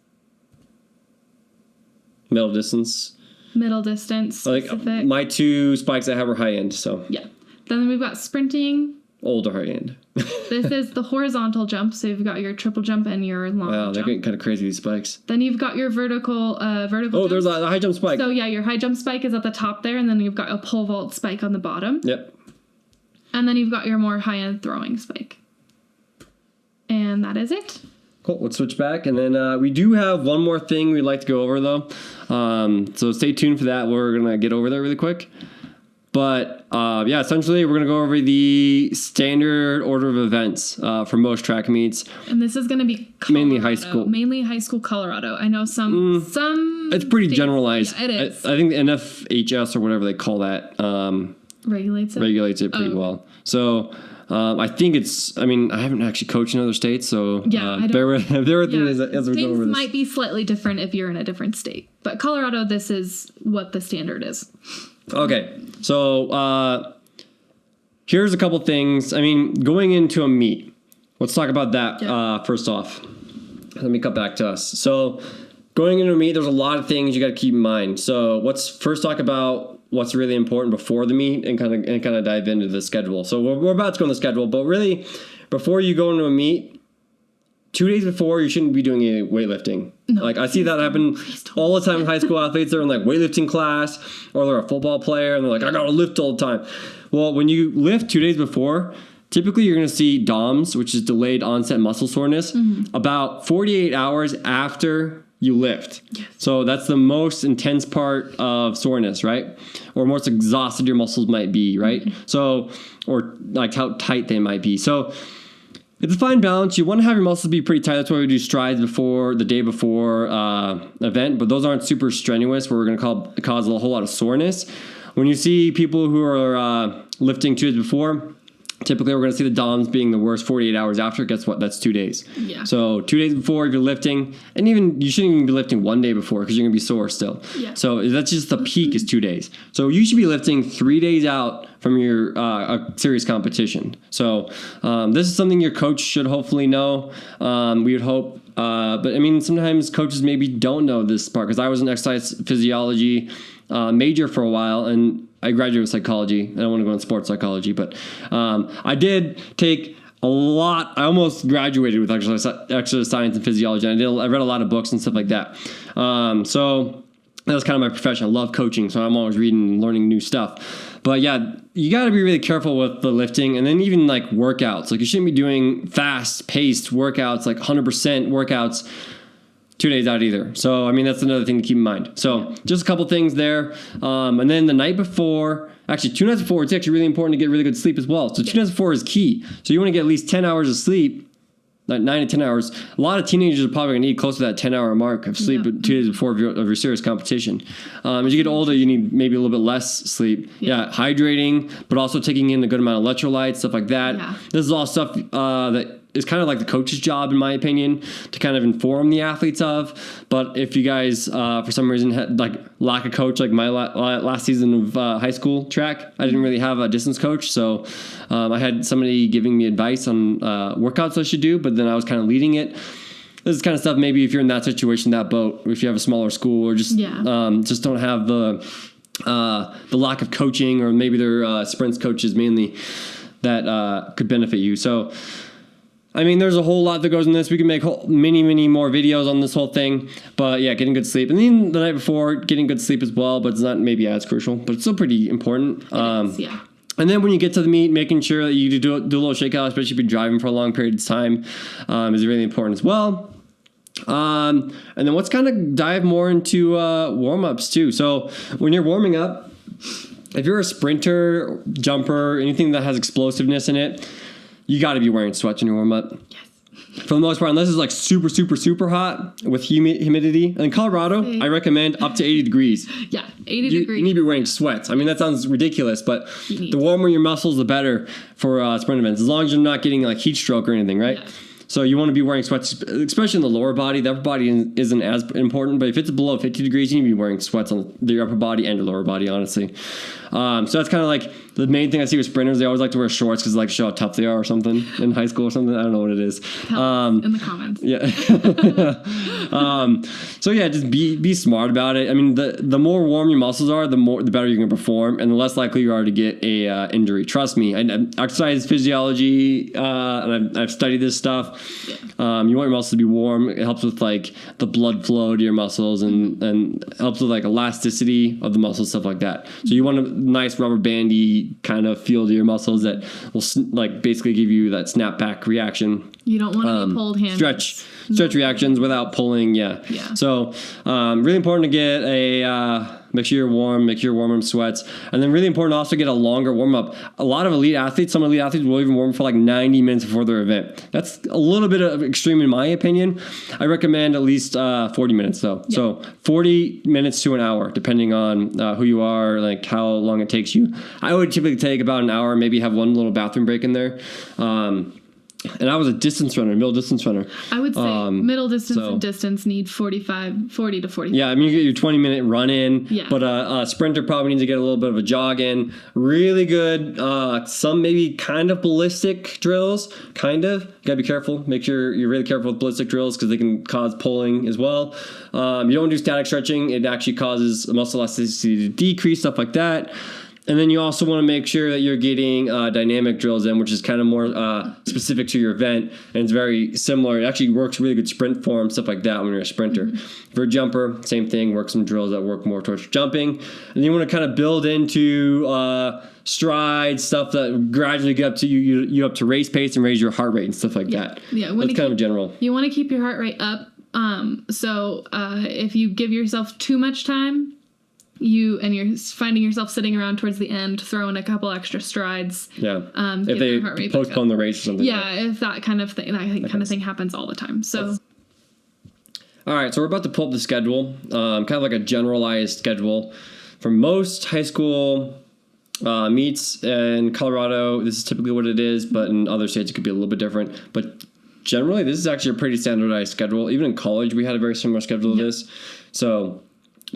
middle distance, specific. Like my 2 spikes I have are high end, so yeah. Then we've got sprinting. Old or high end. This is the horizontal jump, so you've got your triple jump and your long jump. Wow, they're getting kind of crazy, these spikes. Then you've got your vertical Oh, jump. there's a high jump spike. So yeah, your high jump spike is at the top there, and then you've got a pole vault spike on the bottom. Yep. And then you've got your more high-end throwing spike. And that is it. Cool, let's switch back. And then we do have one more thing we'd like to go over, though. So stay tuned for that. We're going to get over there really quick. But essentially, we're going to go over the standard order of events for most track meets. And this is going to be mainly high school. Mainly high school Colorado. I know some. It's pretty generalized. Yeah, it is. I think the NFHS or whatever they call that regulates it pretty well. So I think it's. I mean, I haven't actually coached in other states, so bear with me as we go over this. Things might be slightly different if you're in a different state, but Colorado, this is what the standard is. Okay, so here's a couple things. I mean, going into a meet, let's talk about that first off. Let me cut back to us. So going into a meet, there's a lot of things you got to keep in mind. So let's first talk about what's really important before the meet and kind of dive into the schedule. So we're about to go on the schedule, but really, before you go into a meet, 2 days before, you shouldn't be doing any weightlifting. No, Like I see that happen all the time in high school athletes. They're in like weightlifting class, or they're a football player, and they're like, I gotta lift all the time. Well, when you lift 2 days before, typically you're gonna see DOMS, which is delayed onset muscle soreness, about 48 hours after you lift. Yes. So that's the most intense part of soreness, right? Or most exhausted your muscles might be, right? So, or like how tight they might be. So it's a fine balance. You want to have your muscles be pretty tight. That's why we do strides before the day before event, but those aren't super strenuous where we're going to cause a whole lot of soreness. When you see people who are lifting 2 days before, typically we're going to see the DOMS being the worst 48 hours after. Guess what? That's 2 days. Yeah. So 2 days before if you're lifting, and even you shouldn't even be lifting 1 day before because you're going to be sore still. Yeah. So that's just the peak is 2 days. So you should be lifting 3 days out from your a serious competition. So this is something your coach should hopefully know. We would hope. But I mean, sometimes coaches maybe don't know this part because I was in exercise physiology major for a while, and I graduated with psychology. I don't want to go in sports psychology, but I did take a lot. I almost graduated with exercise science and physiology. And I read a lot of books and stuff like that. So that was kind of my profession. I love coaching, so I'm always reading and learning new stuff. But yeah, you got to be really careful with the lifting, and then even like workouts. Like you shouldn't be doing fast-paced workouts, like 100% workouts 2 days out either. So, I mean, that's another thing to keep in mind. So, just a couple things there. And then the night before, actually 2 nights before, it's actually really important to get really good sleep as well. So, 2 nights before is key. So, you want to get at least 10 hours of sleep, like 9 to 10 hours. A lot of teenagers are probably going to need close to that 10-hour mark of sleep 2 days before of your serious competition. As you get older, you need maybe a little bit less sleep. Yeah, hydrating, but also taking in a good amount of electrolytes, stuff like that. Yeah. This is all stuff that is kind of like the coach's job, in my opinion, to kind of inform the athletes of. But if you guys, for some reason, had like lack a coach, like my last season of high school track, I didn't really have a distance coach. So I had somebody giving me advice on workouts I should do, but then I was kind of leading it. This is kind of stuff maybe if you're in that situation, that boat, if you have a smaller school or just don't have the lack of coaching, or maybe they're sprints coaches mainly that could benefit you. So, I mean, there's a whole lot that goes in this. We can make many more videos on this whole thing. But yeah, getting good sleep. And then the night before, getting good sleep as well. But it's not maybe as crucial. But it's still pretty important. It is, yeah. And then when you get to the meet, making sure that you do a little shakeout, especially if you're driving for a long period of time, is really important as well. And then let's kind of dive more into warm-ups too. So when you're warming up, if you're a sprinter, jumper, anything that has explosiveness in it, you got to be wearing sweats when you warm up. Yes. For the most part, unless it's like super hot with humidity. In Colorado, I recommend up to 80 degrees. Yeah, 80 degrees. You need to be wearing sweats. I mean, that sounds ridiculous, but the warmer your muscles, the better for sprint events. As long as you're not getting like heat stroke or anything, right? Yeah. So you want to be wearing sweats, especially in the lower body. The upper body isn't as important, but if it's below 50 degrees, you need to be wearing sweats on your upper body and your lower body, honestly. So that's kind of like the main thing I see with sprinters. They always like to wear shorts because they like to show how tough they are or something in high school or something. I don't know what it is. In the comments. Yeah. So yeah, just be smart about it. I mean, the more warm your muscles are, the better you're going to perform, and the less likely you are to get a injury. Trust me. I exercise physiology, and I've studied this stuff. Yeah. You want your muscles to be warm. It helps with like the blood flow to your muscles, and helps with like elasticity of the muscles, stuff like that. So you want a nice rubber bandy kind of feel to your muscles that will like basically give you that snapback reaction. You don't want to be pulled hands. Stretch reactions without pulling. Yeah. So really important to get make sure you're warm, make sure you're warm in sweats. And then really important to also get a longer warm-up. Some elite athletes will even warm for like 90 minutes before their event. That's a little bit of extreme in my opinion. I recommend at least 40 minutes though. Yep. So 40 minutes to an hour, depending on who you are, like how long it takes you. I would typically take about an hour, maybe have one little bathroom break in there. And I was a middle distance runner. I would say middle distance and distance need 40 to 45. Yeah, I mean, you get your 20-minute run in, but a sprinter probably needs to get a little bit of a jog in. Really good, some maybe kind of ballistic drills, kind of. You got to be careful. Make sure you're really careful with ballistic drills because they can cause pulling as well. You don't do static stretching. It actually causes muscle elasticity to decrease, stuff like that. And then you also want to make sure that you're getting dynamic drills in, which is kind of more specific to your event. And it's very similar. It actually works really good sprint form, stuff like that when you're a sprinter. Mm-hmm. For a jumper, same thing. Work some drills that work more towards jumping. And you want to kind of build into strides, stuff that gradually get up to you up to race pace and raise your heart rate and stuff like that. Yeah, that's kind of general. You want to keep your heart rate up. So if you give yourself too much time, you're finding yourself sitting around towards the end, throwing a couple extra strides. Yeah. If they postpone the race or something. Yeah, if that kind of thing, kind of thing happens all the time. So. All right, so we're about to pull up the schedule, kind of like a generalized schedule for most high school meets in Colorado. This is typically what it is, but in other states it could be a little bit different. But generally, this is actually a pretty standardized schedule. Even in college, we had a very similar schedule to this. So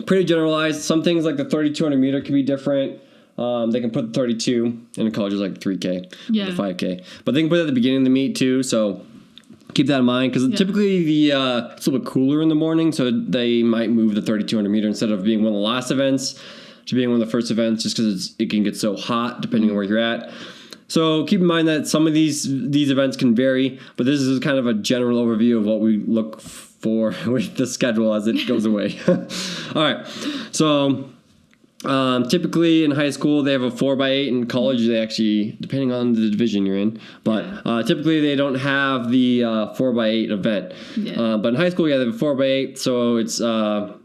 pretty generalized. Some things like the 3,200 meter can be different. They can put the 32, and in college is like 3K, the 5K. But they can put it at the beginning of the meet too, so keep that in mind. Because typically it's a little bit cooler in the morning, so they might move the 3,200 meter instead of being one of the last events to being one of the first events, just because it can get so hot depending on where you're at. So keep in mind that some of these events can vary, but this is kind of a general overview of what we look for with the schedule as it goes away. All right. So typically in high school they have a 4x8. In college they actually, depending on the division you're in, but typically they don't have the 4x8 event. Yeah. But in high school, they have a 4x8, so it's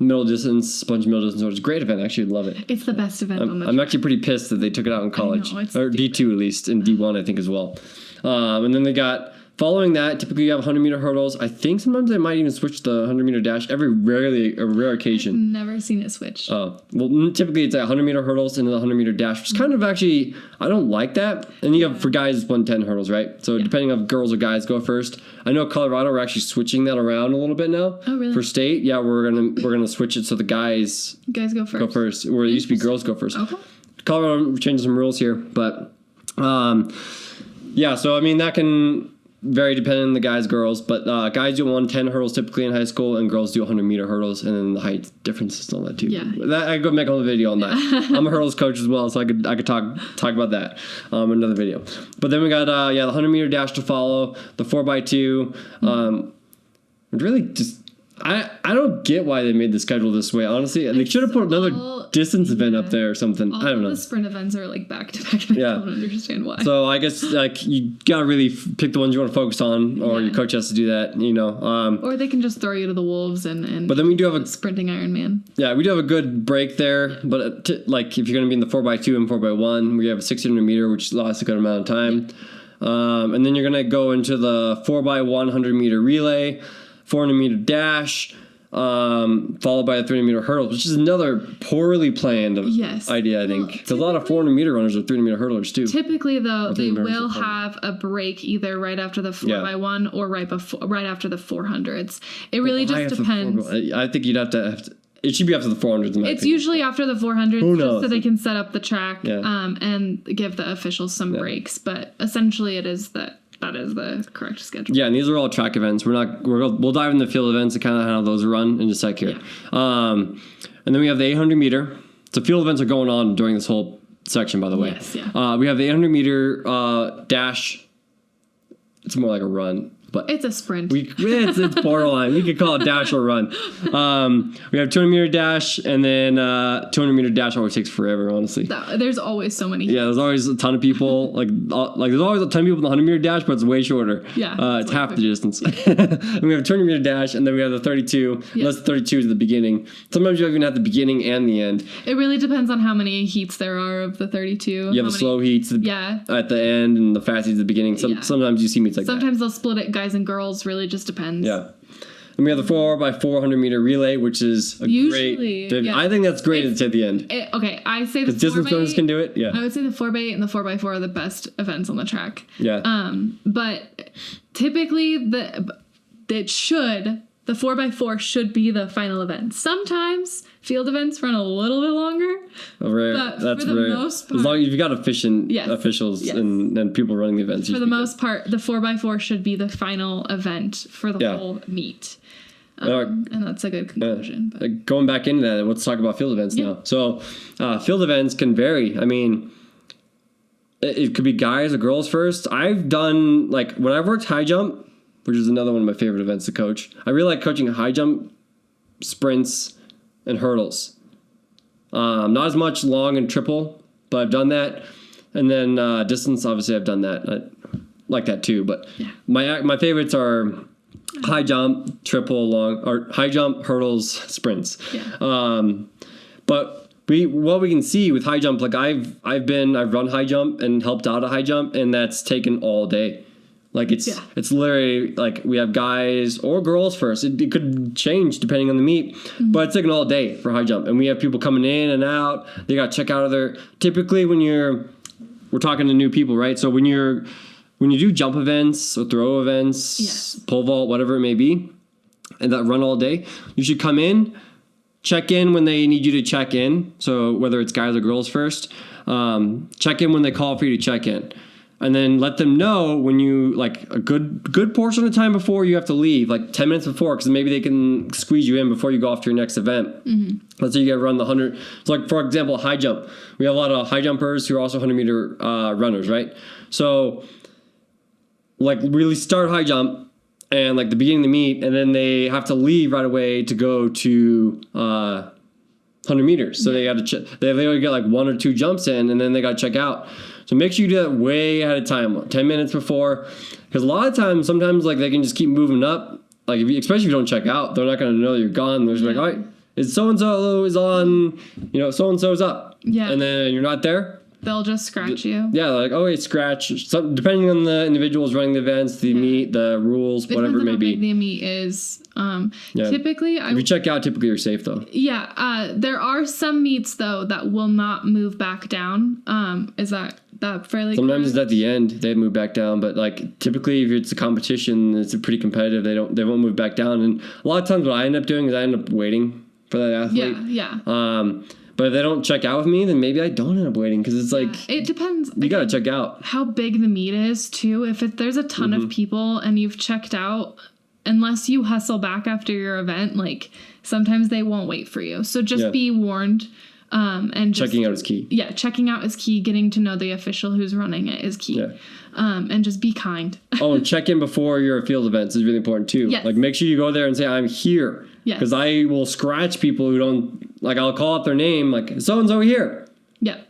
middle distance, bunch of middle distance. So it's a great event. I actually love it. It's the best event on the I'm actually pretty pissed that they took it out in college, or D2 at least, and D1 I think as well. And then they got. Following that, typically you have 100-meter hurdles. I think sometimes they might even switch the 100-meter dash a rare occasion. I've never seen it switch. Oh. Well, typically it's 100-meter hurdles and the 100-meter dash, which is kind of actually, I don't like that. And you have, for guys, it's 110 hurdles, right? So depending on girls or guys go first. I know Colorado, we're actually switching that around a little bit now. Oh, really? For state, we're gonna switch it so the guys go first. Where it used to be girls go first. Okay. Colorado changed some rules here, but so I mean that can vary depending on the guys, girls, but guys do 110 hurdles typically in high school, and girls do 100-meter hurdles, and then the height differences and all that too. Yeah, I could make a whole video on that. I'm a hurdles coach as well, so I could talk about that in another video. But then we got the 100-meter dash to follow, the 4x2. Really just. I don't get why they made the schedule this way, honestly. They should have put another distance event up there or something. I don't know. All the sprint events are like back to back, and I don't understand why. So I guess like you gotta really pick the ones you want to focus on, or your coach has to do that, or they can just throw you to the wolves and. But then we do have a sprinting Ironman. Yeah, we do have a good break there. But like if you're gonna be in the 4x2 and 4x1, we have a 600 meter, which lasts a good amount of time. And then you're gonna go into the 4x1 100-meter relay. 400-meter dash, followed by a 300-meter hurdle, which is another poorly planned idea, I think. Because a lot of 400-meter runners are 300-meter hurdlers, too. Typically, though, they will have a break either right after the 4x1 or right after the 400s. It really just depends. I think you'd have to... It should be after the 400s. It's usually after the 400s, just so they can set up the track and give the officials some breaks. But essentially, that is the correct schedule. Yeah, and these are all track events. We'll dive into the field events and kind of how those run in just a sec here. Yeah. And then we have the 800 meter. So field events are going on during this whole section, by the way. Yes, yeah. We have the 800 meter dash. It's more like a run. But it's a sprint. It's borderline. We could call it dash or run. We have 200-meter dash, and then 200-meter dash always takes forever, honestly. There's always so many. Yeah, there's always a ton of people. Like there's always a ton of people in the 100-meter dash, but it's way shorter. Yeah. It's half the distance. And we have a 200-meter dash, and then we have the 32. Yeah. Unless the 32 is the beginning. Sometimes you even have the beginning and the end. It really depends on how many heats there are of the 32. You have the slow heats at the end, and the fast heats at the beginning. Sometimes you see meets like Sometimes they'll split it guys and girls, really just depends. Yeah. And we have the 4x400 meter relay, which is great. I think that's great at the end. I say the 4x8. Distance runners can do it. Yeah. I would say the 4x8 and the 4x4 are the best events on the track. Yeah. But typically the 4x4 should be the final event. Sometimes field events run a little bit longer. But for the most part, as long as you've got officials and people running the events. For the most part, the 4x4 should be the final event for the whole meet. And that's a good conclusion. But. Going back into that, let's talk about field events now. So field events can vary. I mean, it could be guys or girls first. I've done, like, when I've worked high jump, which is another one of my favorite events to coach, I really like coaching high jump, sprints, and hurdles. Not as much long and triple, but I've done that. And then distance, obviously, I've done that. I like that too. But my favorites are high jump, triple, long, or high jump, hurdles, sprints. Yeah. But what we can see with high jump, like I've run high jump and helped out a high jump, and that's taken all day. Like it's literally like we have guys or girls first. It could change depending on the meet, but it's taken all day for high jump, and we have people coming in and out. They got to check out of their. Typically, we're talking to new people, right? So when you do jump events or throw events, pole vault, whatever it may be, and that run all day, you should come in, check in when they need you to check in. So whether it's guys or girls first, check in when they call for you to check in. And then let them know when you, like, a good portion of the time before you have to leave, like 10 minutes before, because maybe they can squeeze you in before you go off to your next event. Let's say you got to run the 100. So, like, for example, high jump. We have a lot of high jumpers who are also 100-meter runners, right? So, like, really start high jump and, like, the beginning of the meet, and then they have to leave right away to go to 100 meters. So they got to they only get, like, 1 or 2 jumps in, and then they got to check out. So make sure you do that way ahead of time, 10 minutes before, because a lot of times, sometimes, like, they can just keep moving up. Like, especially if you don't check out, they're not going to know you're gone. They're just like, all right, is so-and-so is on, so-and-so's up. Yeah. And then you're not there. They'll just scratch you. Yeah, like, oh, wait, scratch. So, depending on the individuals running the events, the meet, the rules, whatever it may be. Depends on how big the meet is. Typically, if you check out, typically you're safe, though. Yeah, there are some meets, though, that will not move back down. Is that fairly Sometimes correct? it's at the end, they move back down, but, like, typically if it's a competition, it's pretty competitive, they won't move back down. And a lot of times what I end up doing is I end up waiting for that athlete. Yeah. But if they don't check out with me, then maybe I don't end up waiting, because it's like... It depends. You got to check out. How big the meet is, too. If there's a ton of people and you've checked out, unless you hustle back after your event, like, sometimes they won't wait for you. So just be warned. And just, checking out is key. Yeah, checking out is key. Getting to know the official who's running it is key. Yeah. And just be kind. And check in before your field events is really important, too. Yes. Like, make sure you go there and say, I'm here. Yes. Because I will scratch people who don't... Like, I'll call out their name, like, so-and-so here. Yeah.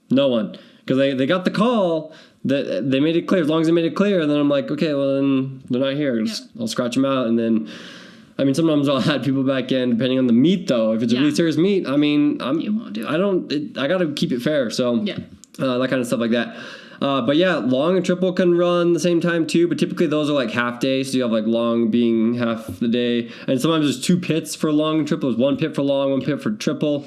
No one. Because they got the call, that they made it clear. As long as they made it clear, then I'm like, okay, well, then they're not here. I'll scratch them out, and then... I mean, sometimes I'll add people back in, depending on the meet, though. If it's a really serious meet, I mean... You won't do it. I got to keep it fair, so... Yeah. That kind of stuff like that. But yeah, long and triple can run the same time too, but typically those are like half days, so you have like long being half the day, and sometimes there's 2 pits for long and triple. There's 1 pit for long, 1 pit for triple,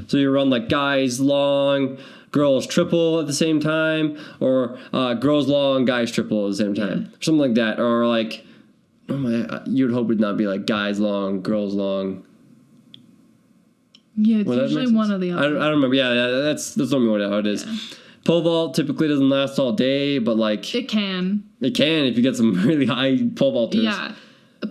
so you run like guys long, girls triple at the same time, or girls long, guys triple at the same time, something like that, or like, you would hope it would not be like guys long, girls long. Yeah, it's usually one of the other. I don't remember. Yeah, that's normally how it is. Yeah. Pole vault typically doesn't last all day, but like... It can. It can if you get some really high pole vaulters. Yeah.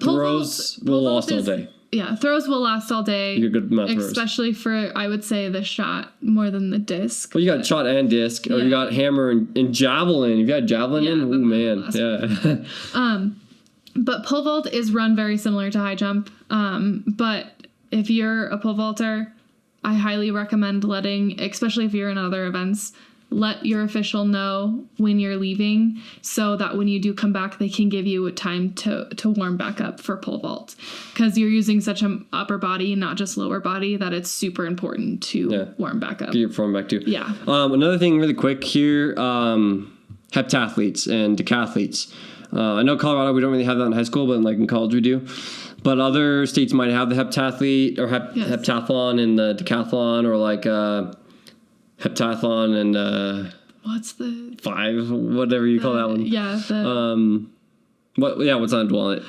Throws will last all day. Yeah, throws will last all day. You get good amount of throws. Especially for, I would say, the shot more than the disc. Well, you got shot and disc, or you got hammer and javelin. You've got javelin in? Oh, man. Yeah. But pole vault is run very similar to high jump. But if you're a pole vaulter, I highly recommend letting, especially if you're in other events, let your official know when you're leaving so that when you do come back, they can give you time to warm back up for pole vault. Because you're using such an upper body, not just lower body, that it's super important to warm back up. Get your form back too. Yeah. Another thing really quick here, heptathletes and decathletes. I know Colorado, we don't really have that in high school, but like in college we do. But other states might have the heptathlete or heptathlon and the decathlon, or like heptathlon and what's the 5, whatever you call that one. Yeah. What's on wallet?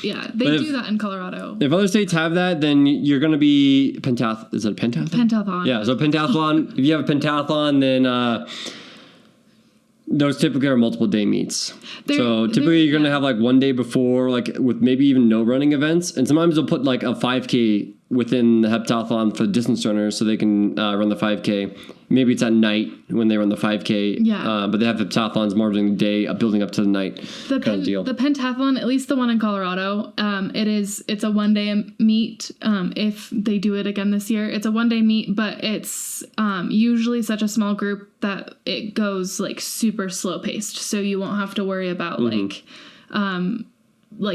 They do that in Colorado. If other states have that, then you're going to be Is it a pentathlon? Pentathlon. Yeah, so pentathlon. If you have a pentathlon, then Those typically are multiple day meets. So typically they're- you're going to have like one day before, like with maybe even no running events. And sometimes they'll put like a 5K within the heptathlon for the distance runners so they can run the 5K. Maybe it's at night when they run the 5K. Yeah. But they have heptathlons more during the day, building up to the night kind of deal. The pentathlon, at least the one in Colorado, it's a 1 day meet. If they do it again this year, it's a 1 day meet, but it's usually such a small group that it goes like super slow paced. So you won't have to worry about like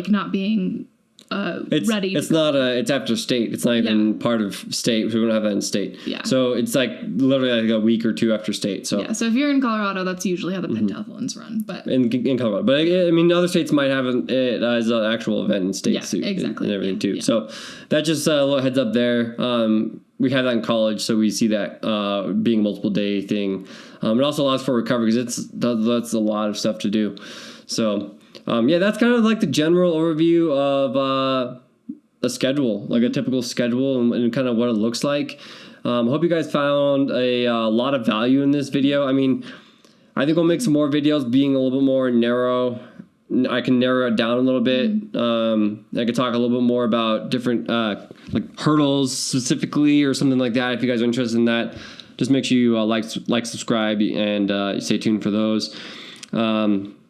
not being ready. It's after state. It's not even part of state. So we don't have that in state. Yeah. So it's like literally like a week or two after state. So yeah. So if you're in Colorado, that's usually how the pentathlons run. But in Colorado, but I mean, other states might have it as an actual event in states too, exactly, and everything too. Yeah. So that just a little heads up there. We have that in college, so we see that being a multiple day thing. It also allows for recovery because that's a lot of stuff to do. So. That's kind of like the general overview of a schedule, like a typical schedule and kind of what it looks like. I hope you guys found a lot of value in this video. I mean, I think we'll make some more videos being a little bit more narrow. I can narrow it down a little bit. I could talk a little bit more about different like hurdles specifically or something like that. If you guys are interested in that, just make sure you like, subscribe, and stay tuned for those.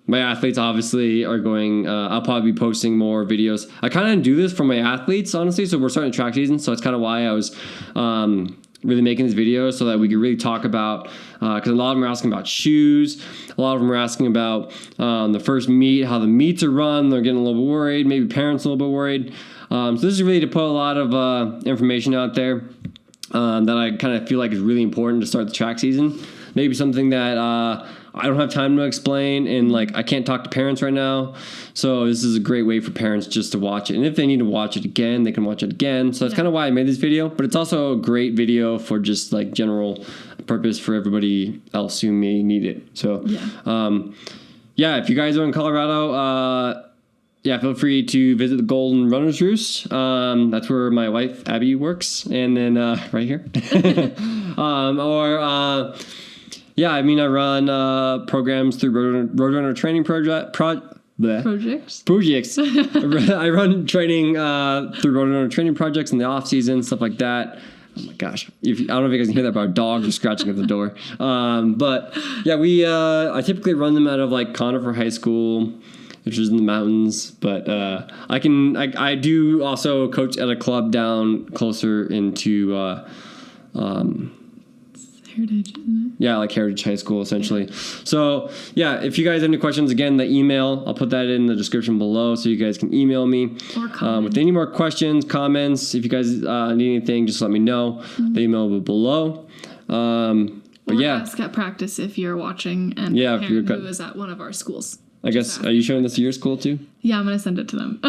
My athletes obviously are going, I'll probably be posting more videos. I kind of do this for my athletes, honestly. So we're starting track season. So it's kind of why I was really making this video so that we could really talk about, because a lot of them are asking about shoes. A lot of them are asking about the first meet, how the meets are run. They're getting a little bit worried. Maybe parents a little bit worried. So this is really to put a lot of information out there that I kind of feel like is really important to start the track season. Maybe something that I don't have time to explain, and like I can't talk to parents right now. So this is a great way for parents just to watch it. And if they need to watch it again, they can watch it again. So that's kind of why I made this video. But it's also a great video for just like general purpose for everybody else who may need it. So if you guys are in Colorado, feel free to visit the Golden Runners Roost. That's where my wife Abby works, and then right here. I run programs through Roadrunner Training Projects. I run training through Roadrunner Training Projects in the off season, stuff like that. Oh my gosh! I don't know if you guys can hear that, but our dogs are scratching at the door. I typically run them out of like Conifer High School, which is in the mountains. But I do also coach at a club down closer into Heritage, isn't it? Yeah, like Heritage High School, essentially. Yeah. So, if you guys have any questions, again, the email, I'll put that in the description below so you guys can email me. Or with any more questions, comments, if you guys need anything, just let me know. The email will be below. Ask at practice if you're watching and a parent who is at one of our schools. I guess, are you showing this to your school too? Yeah, I'm going to send it to them.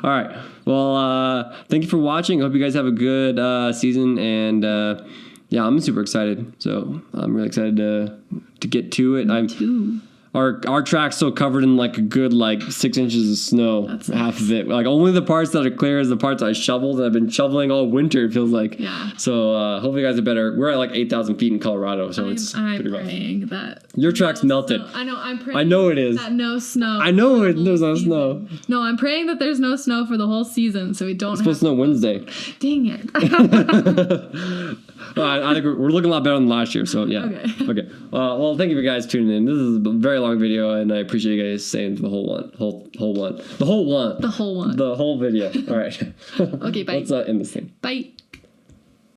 All right. Well, thank you for watching. I hope you guys have a good season. And I'm super excited. So I'm really excited to get to it. Me too. Our track's still covered in like a good 6 inches of snow. That's half nice. Of it. Like only the parts that are clear is the parts I shoveled, and I've been shoveling all winter, it feels like. Yeah. So hopefully you guys are better. We're at like 8,000 feet in Colorado, so it's pretty rough. I'm praying that your track's melted. I know. I'm praying. I know it is. That no snow. I know there's no snow. No, I'm praying that there's no snow for the whole season, so we don't. It's supposed to snow Wednesday. Dang it. I think we're looking a lot better than last year, so yeah. Okay. Well, thank you for guys tuning in. This is a very long video, and I appreciate you guys staying for the whole video. All right. Okay, bye. Let's end this thing. Bye.